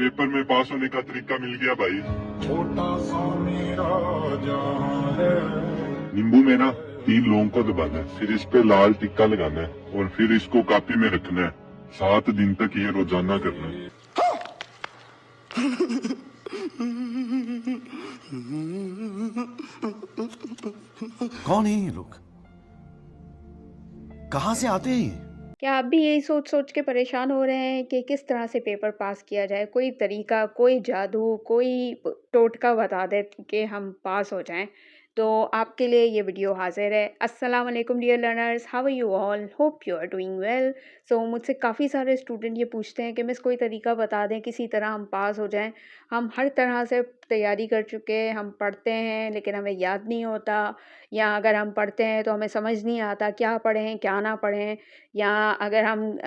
Paper में पास होने का तरीका मिल गया भाई। छोटा सा मेरा जहां है। नींबू में ना 3 लौंग को दबाना है, फिर इस पे लाल टिक्का लगाना है और फिर इसको कापी में रखना है। 7 दिन तक ये रोजाना करना है। कौन है ये लोग? कहाँ से आते हैं ये? क्या आप भी यही सोच-सोच के परेशान हो रहे हैं कि किस तरह से पेपर पास किया जाए? कोई तरीका, कोई जादू, कोई टोटका बता दे कि हम पास हो जाएँ। तो आपके लिए ये वीडियो हाज़िर है। अस्सलाम वालेकुम dear learners, how are you all? Hope you are doing well. So मुझसे काफ़ी सारे स्टूडेंट ये पूछते हैं कि मिस कोई तरीका बता दें, किसी तरह हम पास हो जाएँ। हम हर तरह से तैयारी कर चुके हैं, हम पढ़ते हैं लेकिन हमें याद नहीं होता, या अगर हम पढ़ते हैं तो हमें समझ नहीं आता क्या पढ़ें, क्या ना पढ़ें। या अगर हम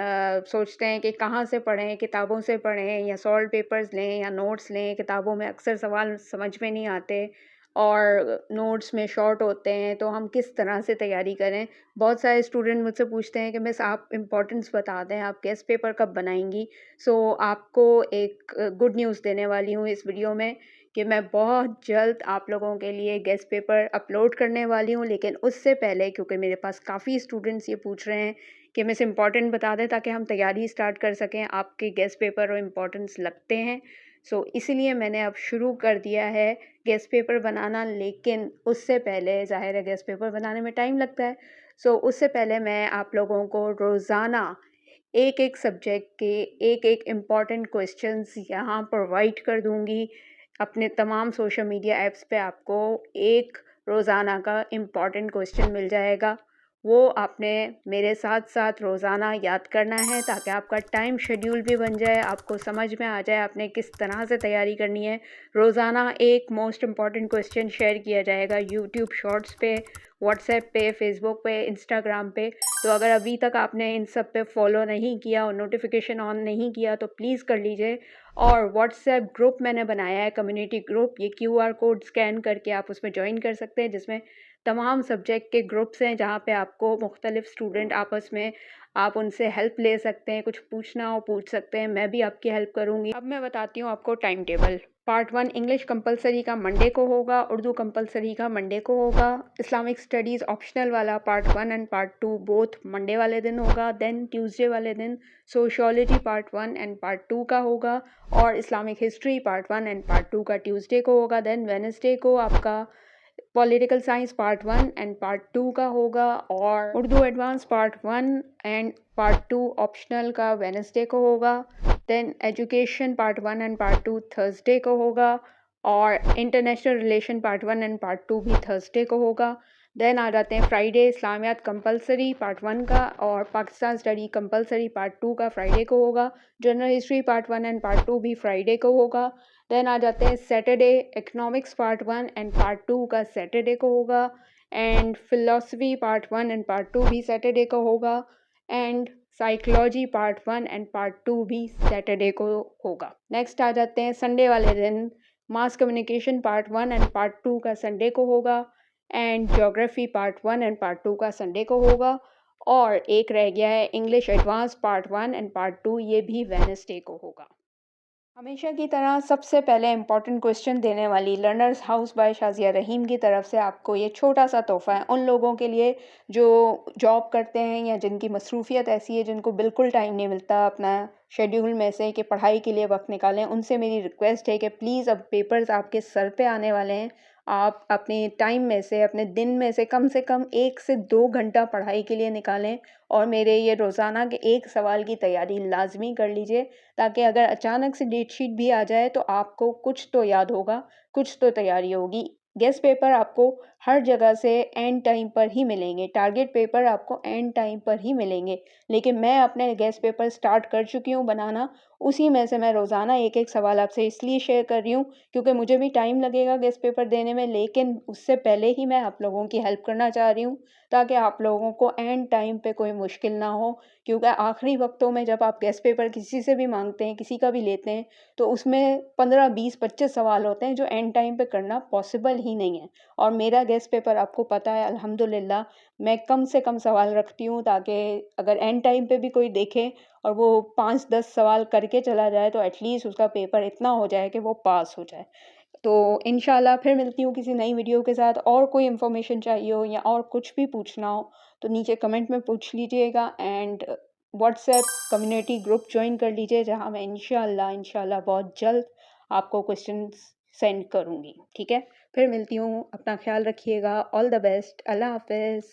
सोचते हैं कि कहाँ से पढ़ें, किताबों से पढ़ें या सॉल्व पेपर्स लें या नोट्स लें, किताबों में अक्सर सवाल समझ में नहीं आते और नोट्स में शॉर्ट होते हैं, तो हम किस तरह से तैयारी करें? बहुत सारे स्टूडेंट मुझसे पूछते हैं कि मिस आप इम्पोर्टेंस बता दें, आप गेस्ट पेपर कब बनाएँगी? सो आपको एक गुड न्यूज़ देने वाली हूँ इस वीडियो में कि मैं बहुत जल्द आप लोगों के लिए गेस्ट पेपर अपलोड करने वाली हूँ। लेकिन उससे पहले, क्योंकि मेरे पास काफ़ी स्टूडेंट्स ये पूछ रहे हैं कि मिस इम्पॉर्टेंट बता दें ताकि हम तैयारी स्टार्ट कर सकें, आपके गेस्ट पेपर और इम्पोर्टेंस लगते हैं। सो इसीलिए मैंने अब शुरू कर दिया है गेस्ट पेपर बनाना। लेकिन उससे पहले ज़ाहिर है गेस्ट पेपर बनाने में टाइम लगता है। सो उससे पहले मैं आप लोगों को रोज़ाना एक-एक सब्जेक्ट के एक-एक इम्पॉर्टेंट क्वेश्चंस यहाँ प्रोवाइड कर दूँगी। अपने तमाम सोशल मीडिया ऐप्स पे आपको एक रोज़ाना का इम्पॉर्टेंट क्वेश्चन मिल जाएगा। वो आपने मेरे साथ-साथ रोज़ाना याद करना है ताकि आपका टाइम शेड्यूल भी बन जाए, आपको समझ में आ जाए आपने किस तरह से तैयारी करनी है। रोज़ाना एक मोस्ट इम्पॉर्टेंट क्वेश्चन शेयर किया जाएगा यूट्यूब शॉर्ट्स पे, व्हाट्सएप पे, फ़ेसबुक पे, इंस्टाग्राम पे। तो अगर अभी तक आपने इन सब पे फॉलो नहीं किया और नोटिफ़िकेशन ऑन नहीं किया तो प्लीज़ कर लीजिए। और व्हाट्सएप ग्रुप मैंने बनाया है, कम्युनिटी ग्रुप, ये क्यूआर कोड स्कैन करके आप उसमें जॉइन कर सकते हैं, जिसमें तमाम सब्जेक्ट के ग्रुप्स हैं जहाँ पे आपको मुख्तलिफ स्टूडेंट आपस में आप उनसे हेल्प ले सकते हैं, कुछ पूछना हो पूछ सकते हैं, मैं भी आपकी हेल्प करूँगी। अब मैं बताती हूँ आपको time table. Part 1 English compulsory का मंडे को होगा, उर्दू कंपलसरी का मंडे को होगा, इस्लामिक स्टडीज़ ऑप्शनल वाला part 1 and part 2 both Monday वाले दिन होगा। देन ट्यूसडे वाले दिन सोशियोलॉजी पार्ट 1 एंड पार्ट 2 का होगा और Islamic history part 1 and part 2 का ट्यूसडे को होगा। देन वेडनेसडे को आपका political science part 1 and part 2 का होगा और Urdu advance part 1 and part 2 optional का वेडनेसडे को होगा। Then education part 1 and part 2 Thursday को होगा और international relation part 1 and part 2 भी थर्सडे को होगा। देन आ जाते हैं फ्राइडे, इस्लामियात कंपलसरी पार्ट 1 का और पाकिस्तान स्टडी कंपलसरी पार्ट 2 का फ्राइडे को होगा। General history part 1 and part 2 भी फ्राइडे को होगा। देन आ जाते हैं Saturday, economics part 1 and part 2 का सैटरडे को होगा and philosophy part 1 and part 2 भी सैटरडे को होगा and psychology part 1 and part 2 भी सैटरडे को होगा। नेक्स्ट आ जाते हैं संडे वाले दिन, mass communication part 1 and part 2 का संडे को होगा and geography part 1 and part 2 का संडे को होगा और एक रह गया है English advance part 1 and part 2, ये भी वेडनेसडे को होगा। हमेशा की तरह सबसे पहले इम्पॉर्टेंट क्वेश्चन देने वाली लर्नर्स हाउस बाय शाज़िया रहीम की तरफ से आपको ये छोटा सा तोहफ़ा है उन लोगों के लिए जो जॉब करते हैं या जिनकी मसरूफ़ियत ऐसी है जिनको बिल्कुल टाइम नहीं मिलता अपना शेड्यूल में से कि पढ़ाई के लिए वक्त निकालें। उनसे मेरी रिक्वेस्ट है कि प्लीज़, अब पेपर्स आपके सर पे आने वाले हैं, आप अपने टाइम में से, अपने दिन में से कम 1 से 2 घंटा पढ़ाई के लिए निकालें और मेरे ये रोज़ाना के एक सवाल की तैयारी लाजमी कर लीजिए ताकि अगर अचानक से डेट शीट भी आ जाए तो आपको कुछ तो याद होगा, कुछ तो तैयारी होगी। गेस्ट पेपर आपको हर जगह से एंड टाइम पर ही मिलेंगे, टारगेट पेपर आपको एंड टाइम पर ही मिलेंगे, लेकिन मैं अपने गेस्ट पेपर स्टार्ट कर चुकी हूँ बनाना। उसी में से मैं रोज़ाना एक-एक सवाल आपसे इसलिए शेयर कर रही हूँ क्योंकि मुझे भी टाइम लगेगा गेस्ट पेपर देने में, लेकिन उससे पहले ही मैं आप लोगों की हेल्प करना चाह रही हूँ ताकि आप लोगों को एंड टाइम पे कोई मुश्किल ना हो। क्योंकि आखिरी वक्तों में जब आप गेस्ट पेपर किसी से भी मांगते हैं, किसी का भी लेते हैं, तो उसमें 15, 20, 25 सवाल होते हैं जो एंड टाइम पे करना पॉसिबल ही नहीं है और मेरा गेस्ट पेपर आपको पता है अल्हम्दुलिल्लाह मैं कम से कम सवाल रखती हूँ ताकि अगर एंड टाइम पे भी कोई देखे और वो 5-10 सवाल करके चला जाए तो एटलीस्ट उसका पेपर इतना हो जाए कि वो पास हो जाए। तो इंशाल्लाह फिर मिलती हूँ किसी नई वीडियो के साथ और कोई इन्फॉर्मेशन चाहिए हो या और कुछ भी पूछना हो तो नीचे कमेंट में पूछ लीजिएगा and WhatsApp community group join कर लीजिए जहाँ मैं इंशाल्लाह बहुत जल्द आपको क्वेश्चंस सेंड करूँगी, ठीक है? फिर मिलती हूँ, अपना ख़्याल रखिएगा, ऑल द बेस्ट, अल्लाह हाफ़िज़।